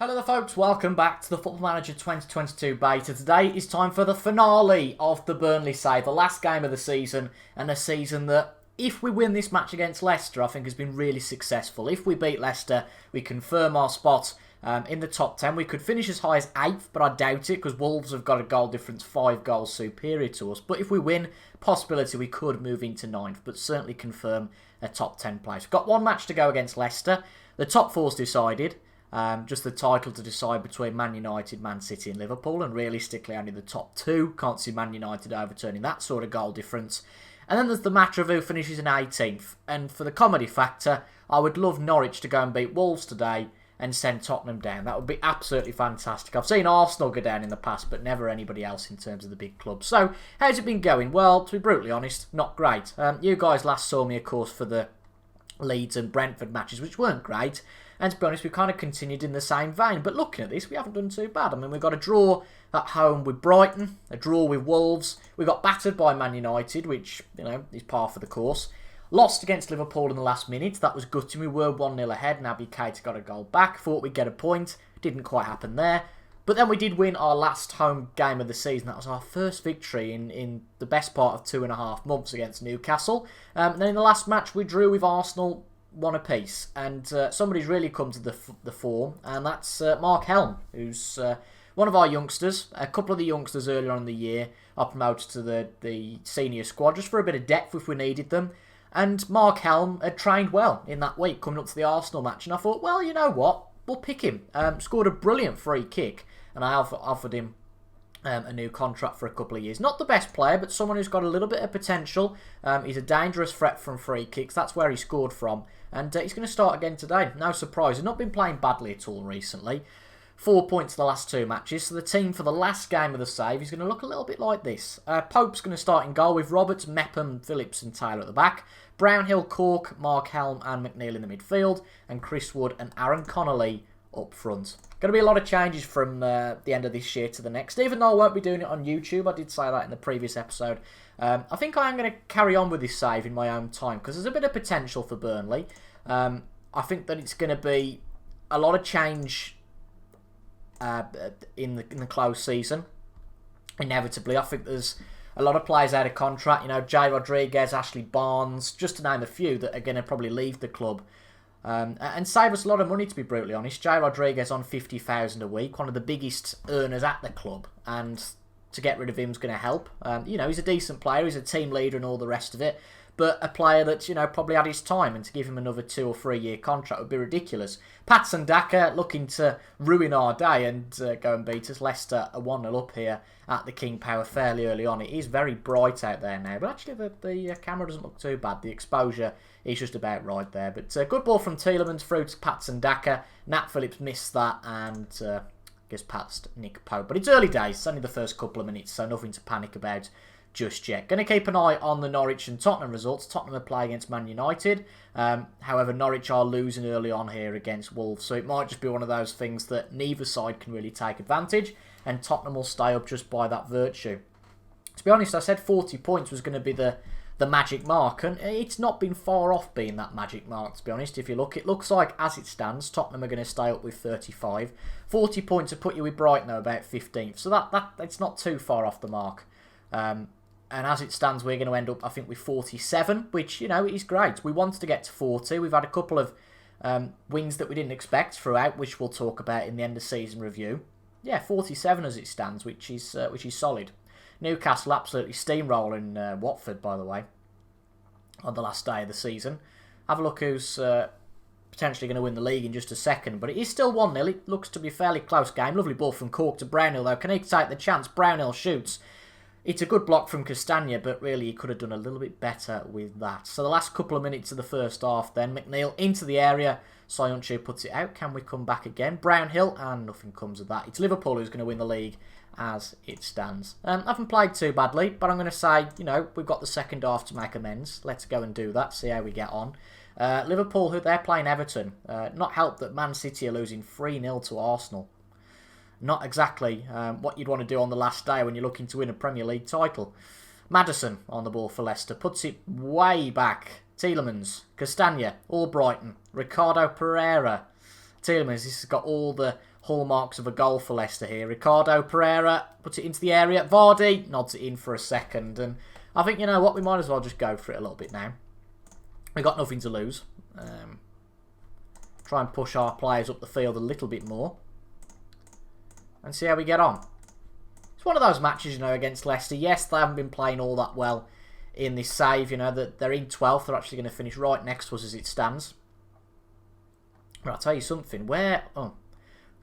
Hello there folks, welcome back to the Football Manager 2022 beta. Today is time for the finale of the Burnley side, the last game of the season, and a season that, if we win this match against Leicester, I think has been really successful. If we beat Leicester, we confirm our spot in the top 10. We could finish as high as 8th, but I doubt it, because Wolves have got a goal difference 5 goals superior to us. But if we win, possibility we could move into 9th, but certainly confirm a top 10 place. We've got one match to go against Leicester. The top 4's decided. Just the title to decide between Man United, Man City and Liverpool, and realistically only the top 2. Can't see Man United overturning that sort of goal difference. And then there's the match of who finishes in 18th. And for the comedy factor, I would love Norwich to go and beat Wolves today and send Tottenham down. That would be absolutely fantastic. I've seen Arsenal go down in the past, but never anybody else in terms of the big clubs. So, how's it been going? Well, to be brutally honest, not great. You guys last saw me, of course, for the Leeds and Brentford matches, which weren't great. And to be honest, we've kind of continued in the same vein. But looking at this, we haven't done too bad. I mean, we've got a draw at home with Brighton, a draw with Wolves. We got battered by Man United, which, is par for the course. Lost against Liverpool in the last minute. That was gutting. We were 1-0 ahead. Naby Keita got a goal back. Thought we'd get a point. Didn't quite happen there. But then we did win our last home game of the season. That was our first victory in the best part of 2.5 months against Newcastle. And then in the last match, we drew with Arsenal, 1 apiece, and somebody's really come to the fore, and that's Mark Helm, who's one of our youngsters. A couple of the youngsters earlier on in the year are promoted to the senior squad, just for a bit of depth if we needed them. And Mark Helm had trained well in that week coming up to the Arsenal match, and I thought, well, you know what, we'll pick him. Scored a brilliant free kick, and I offered him a new contract for a couple of years. Not the best player, but someone who's got a little bit of potential. He's a dangerous threat from free kicks. That's where he scored from. And he's going to start again today. No surprise. He's not been playing badly at all recently. 4 points the last 2 matches. So the team for the last game of the save is going to look a little bit like this. Pope's going to start in goal with Roberts, Mepham, Phillips and Taylor at the back. Brownhill, Cork, Mark Helm and McNeil in the midfield. And Chris Wood and Aaron Connolly up front. Going to be a lot of changes from the end of this year to the next. Even though I won't be doing it on YouTube, I did say that in the previous episode. I think I am going to carry on with this save in my own time, because there's a bit of potential for Burnley. I think that it's going to be a lot of change in the close season. Inevitably, I think there's a lot of players out of contract. Jay Rodriguez, Ashley Barnes, just to name a few that are going to probably leave the club. And save us a lot of money, to be brutally honest. Jay Rodriguez on $50,000 a week, one of the biggest earners at the club, and to get rid of him is going to help. He's a decent player, he's a team leader and all the rest of it, but a player that's, probably had his time, and to give him another 2 or 3 year contract would be ridiculous. Patson Daka looking to ruin our day and go and beat us. Leicester are 1-0 up here at the King Power fairly early on. It is very bright out there now, but actually the camera doesn't look too bad. The exposure is just about right there. But good ball from Tielemans through to Patson Daka. Nat Phillips missed that and gets past Nick Pope. But it's early days, it's only the first couple of minutes, so nothing to panic about just yet. Going to keep an eye on the Norwich and Tottenham results. Tottenham are playing against Man United. However, Norwich are losing early on here against Wolves, so it might just be one of those things that neither side can really take advantage, and Tottenham will stay up just by that virtue. To be honest, I said 40 points was going to be the magic mark, and it's not been far off being that magic mark, to be honest. If you look, it looks like, as it stands, Tottenham are going to stay up with 35. 40 points have put you with Brighton, though, about 15th, so that it's not too far off the mark. And as it stands, we're going to end up, I think, with 47, which, is great. We wanted to get to 40. We've had a couple of wins that we didn't expect throughout, which we'll talk about in the end of season review. Yeah, 47 as it stands, which is solid. Newcastle absolutely steamrolling Watford, by the way, on the last day of the season. Have a look who's potentially going to win the league in just a second, but it is still 1-0. It looks to be a fairly close game. Lovely ball from Cork to Brownhill, though. Can he take the chance? Brownhill shoots. It's a good block from Castagna, but really he could have done a little bit better with that. So the last couple of minutes of the first half then. McNeil into the area. Soyuncu puts it out. Can we come back again? Brownhill, and nothing comes of that. It's Liverpool who's going to win the league as it stands. I haven't played too badly, but I'm going to say, we've got the second half to make amends. Let's go and do that, see how we get on. Liverpool, who they're playing Everton. Not helped that Man City are losing 3-0 to Arsenal. Not exactly what you'd want to do on the last day when you're looking to win a Premier League title. Madison on the ball for Leicester. Puts it way back. Tielemans, Castagna, Albrighton, Ricardo Pereira. Tielemans, this has got all the hallmarks of a goal for Leicester here. Ricardo Pereira puts it into the area. Vardy nods it in for a second. And I think, you know what, we might as well just go for it a little bit now. We've got nothing to lose. Try and push our players up the field a little bit more. And see how we get on. It's one of those matches, you know, against Leicester. Yes, they haven't been playing all that well in this save. You know, that they're in 12th. They're actually going to finish right next to us as it stands. But I'll tell you something.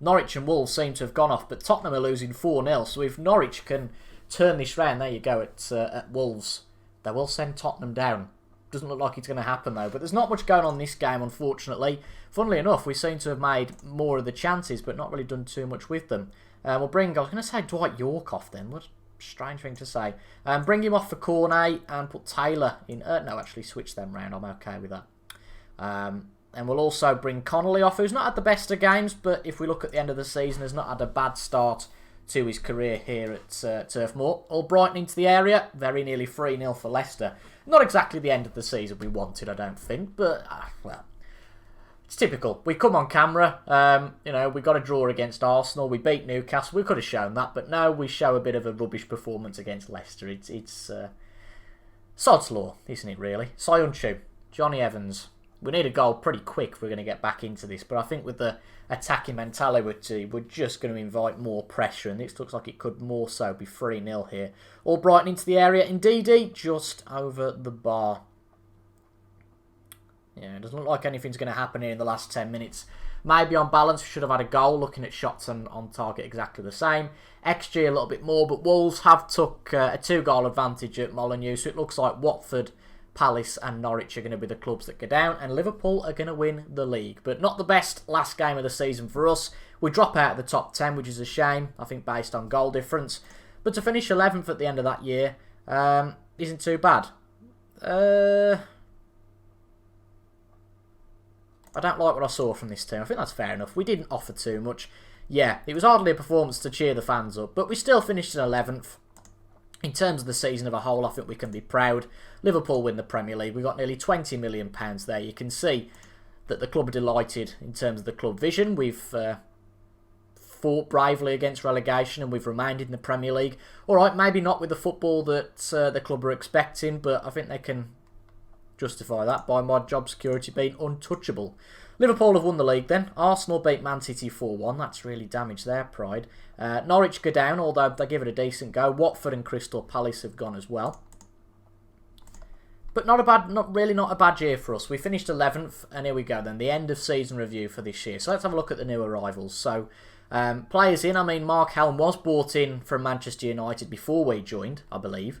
Norwich and Wolves seem to have gone off, but Tottenham are losing 4-0. So if Norwich can turn this round, there you go, at Wolves, they will send Tottenham down. Doesn't look like it's going to happen though. But there's not much going on in this game, unfortunately. Funnily enough, we seem to have made more of the chances, but not really done too much with them. We'll bring, I was going to say Dwight York off then. What a strange thing to say. Bring him off for Cornet and put Taylor in. No, actually switch them round. I'm okay with that. And we'll also bring Connolly off, who's not had the best of games, but if we look at the end of the season, has not had a bad start to his career here at Turf Moor. All Brighton into the area. Very nearly 3-0 for Leicester. Not exactly the end of the season we wanted, I don't think, but, well, it's typical. We come on camera, you know, we got a draw against Arsenal, we beat Newcastle, we could have shown that, but no, we show a bit of a rubbish performance against Leicester. It's sod's law, isn't it, really? Soyuncu, Johnny Evans. We need a goal pretty quick if we're going to get back into this, but I think with the attacking mentality, we're just going to invite more pressure, and this looks like it could more so be 3-0 here. All Brighton into the area, indeedy, just over the bar. Yeah, it doesn't look like anything's going to happen here in the last 10 minutes. Maybe on balance, we should have had a goal, looking at shots on target exactly the same. XG a little bit more, but Wolves have took a 2-goal advantage at Molineux, so it looks like Watford, Palace and Norwich are going to be the clubs that go down, and Liverpool are going to win the league. But not the best last game of the season for us. We drop out of the top 10, which is a shame, I think, based on goal difference. But to finish 11th at the end of that year isn't too bad. I don't like what I saw from this team. I think that's fair enough. We didn't offer too much. Yeah, it was hardly a performance to cheer the fans up, but we still finished in 11th. In terms of the season of a whole, I think we can be proud. Liverpool win the Premier League. We got nearly £20 million there. You can see that the club are delighted in terms of the club vision. We've fought bravely against relegation and we've remained in the Premier League. Alright, maybe not with the football that the club are expecting, but I think they can justify that by my job security being untouchable. Liverpool have won the league then. Arsenal beat Man City 4-1. That's really damaged their pride. Norwich go down, although they give it a decent go. Watford and Crystal Palace have gone as well. But not a bad year for us. We finished 11th, and here we go then. The end of season review for this year. So let's have a look at the new arrivals. So players in. I mean, Mark Helm was bought in from Manchester United before we joined, I believe.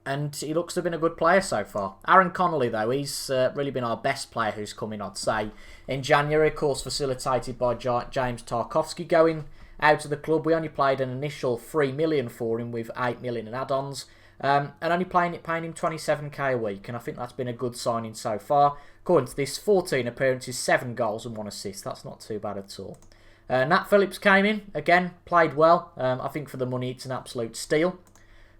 And he looks to have been a good player so far. Aaron Connolly, though, he's really been our best player who's come in, I'd say. In January, of course, facilitated by James Tarkowski going out of the club. We only paid an initial $3 million for him with $8 million in add-ons. And only paying him $27k a week. And I think that's been a good signing so far. According to this, 14 appearances, 7 goals and 1 assist. That's not too bad at all. Nat Phillips came in. Again, played well. I think for the money, it's an absolute steal.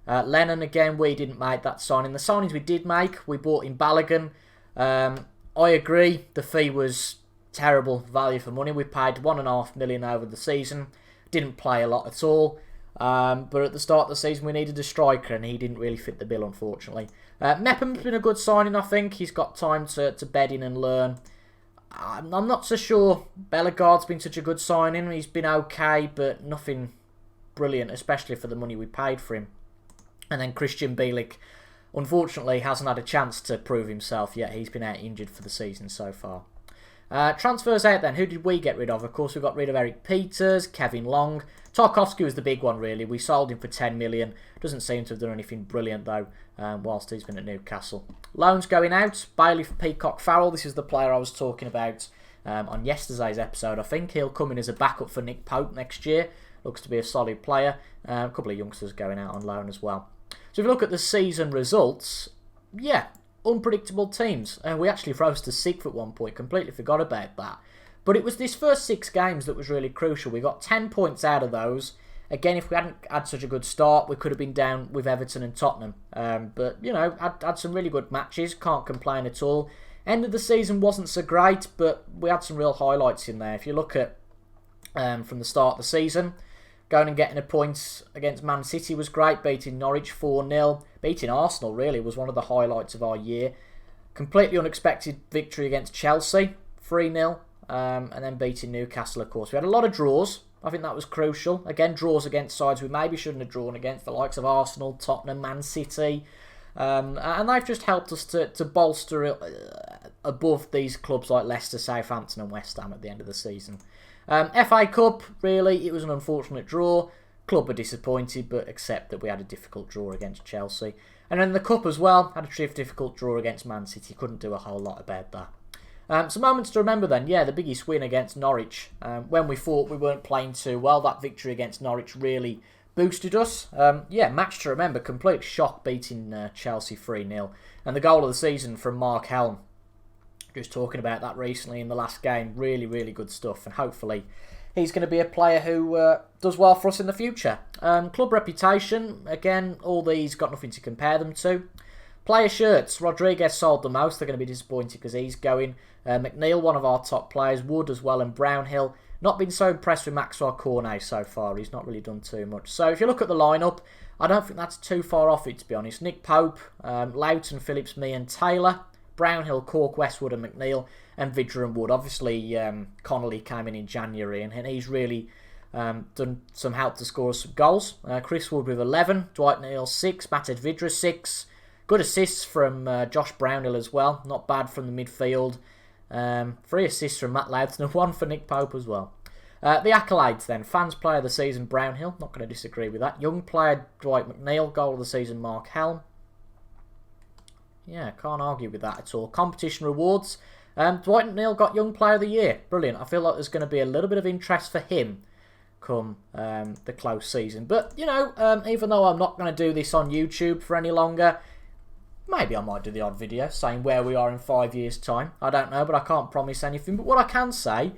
Lennon, again, we didn't make that signing. The signings we did make, we bought in Balogun. I agree, the fee was terrible value for money. We paid $1.5 million over the season. Didn't play a lot at all. But at the start of the season, we needed a striker, and he didn't really fit the bill, unfortunately. Mepham's been a good signing, I think. He's got time to bed in and learn. I'm not so sure Bellegarde's been such a good signing. He's been okay, but nothing brilliant, especially for the money we paid for him. And then Christian Bielik, unfortunately, hasn't had a chance to prove himself yet. He's been out injured for the season so far. Transfers out then. Who did we get rid of? Of course, we got rid of Eric Peters, Kevin Long. Tarkowski was the big one, really. We sold him for $10 million. Doesn't seem to have done anything brilliant, though, whilst he's been at Newcastle. Loans going out. Bailey for Peacock Farrell. This is the player I was talking about on yesterday's episode, I think. He'll come in as a backup for Nick Pope next year. Looks to be a solid player. A couple of youngsters going out on loan as well. So if you look at the season results, yeah, unpredictable teams. We actually rose to 6th at one point, completely forgot about that. But it was this first 6 games that was really crucial. We got 10 points out of those. Again, if we hadn't had such a good start, we could have been down with Everton and Tottenham. But, you know, had some really good matches, can't complain at all. End of the season wasn't so great, but we had some real highlights in there. If you look at from the start of the season, going and getting a point against Man City was great, beating Norwich 4-0. Beating Arsenal really was one of the highlights of our year. Completely unexpected victory against Chelsea, 3-0, and then beating Newcastle, of course. We had a lot of draws. I think that was crucial. Again, draws against sides we maybe shouldn't have drawn against, the likes of Arsenal, Tottenham, Man City. And they've just helped us to bolster above these clubs like Leicester, Southampton and West Ham at the end of the season. FA Cup, really, it was an unfortunate draw. Club were disappointed, but accept that we had a difficult draw against Chelsea. And then the Cup as well, had a difficult draw against Man City. Couldn't do a whole lot about that. Some moments to remember then. Yeah, the biggest win against Norwich. When we thought we weren't playing too well, that victory against Norwich really boosted us. Match to remember. Complete shock beating Chelsea 3-0. And the goal of the season from Mark Helm. Just talking about that recently in the last game. Really, really good stuff. And hopefully he's going to be a player who does well for us in the future. Club reputation. Again, all these got nothing to compare them to. Player shirts. Rodriguez sold the most. They're going to be disappointed because he's going. McNeil, one of our top players. Wood as well, and Brownhill. Not been so impressed with Maxwell Cornet so far. He's not really done too much. So if you look at the lineup, I don't think that's too far off it, to be honest. Nick Pope, Loughton, Phillips, me and Taylor. Brownhill, Cork, Westwood and McNeil. And Vidra and Wood. Obviously, Connolly came in January and he's really done some help to score some goals. Chris Wood with 11. Dwight Neal 6. Mated Vidra 6. Good assists from Josh Brownhill as well. Not bad from the midfield. 3 assists from Matt Loughton and 1 for Nick Pope as well. The accolades then. Fans Player of the Season, Brownhill. Not going to disagree with that. Young Player, Dwight McNeil. Goal of the Season, Mark Helm. Yeah, can't argue with that at all. Competition rewards. Dwight McNeil got Young Player of the Year. Brilliant. I feel like there's going to be a little bit of interest for him come the close season. But, you know, even though I'm not going to do this on YouTube for any longer, maybe I might do the odd video saying where we are in 5 years' time. I don't know, but I can't promise anything. But what I can say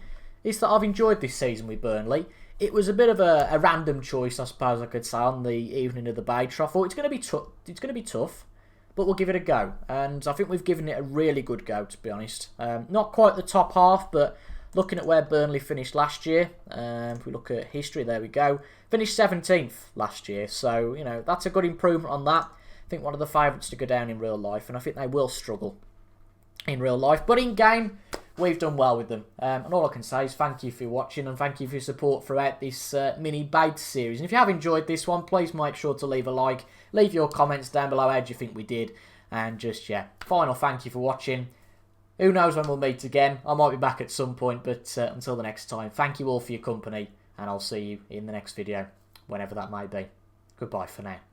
is that I've enjoyed this season with Burnley. It was a bit of a random choice, I suppose I could say, on the evening of the Beta. I thought it's going to be tough, but we'll give it a go. And I think we've given it a really good go, to be honest. Not quite the top half, but looking at where Burnley finished last year, if we look at history, there we go. Finished 17th last year, so, you know, that's a good improvement on that. I think one of the favourites to go down in real life, and I think they will struggle in real life. But in game, we've done well with them. And all I can say is thank you for watching and thank you for your support throughout this mini beta series. And if you have enjoyed this one, please make sure to leave a like. Leave your comments down below. How do you think we did? And just, yeah, final thank you for watching. Who knows when we'll meet again. I might be back at some point, but until the next time, thank you all for your company. And I'll see you in the next video, whenever that may be. Goodbye for now.